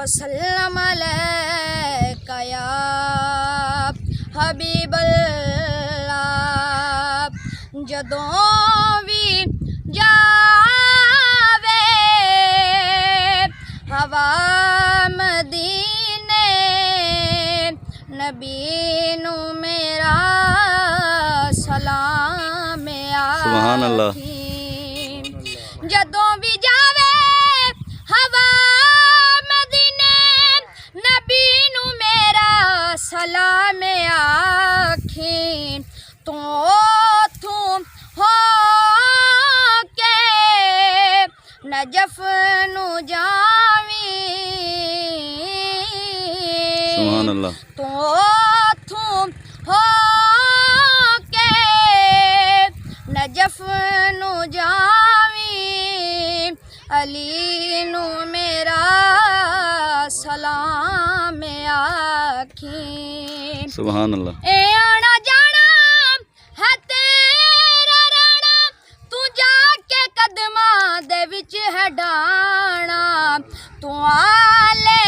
وسلم علیکہ یا حبیب اللہ جدوں بھی جاوے ہوا مدینے نبی نو میرا سلام سبحان اللہ جدوں بھی جاوے ہوا مدینے نبی نو میرا سلام آکھیں تو ہو کے نجف نو جاویں سبحان اللہ تو ہو کے نجف نو جاویں علی نو میرا سلام آکھیں سبحان اللہ اے آنا جانا ہے تیرا رانا تو جا کے قدماں دے وچ ہے ڈانا تو آلے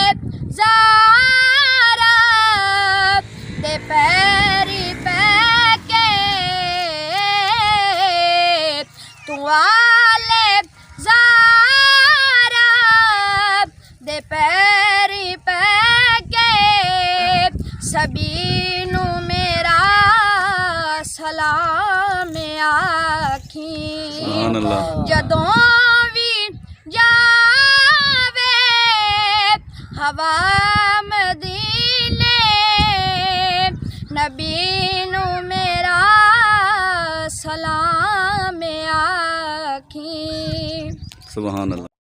زارا دے پیری پہ کے تو آلے زارا دے پیری پہ کے سبھی نو میرا سلام آکھیں سبحان اللہ جدوں بھی جاوے ہوا مدینے نبی نو میرا سلام آکھیں سبحان اللہ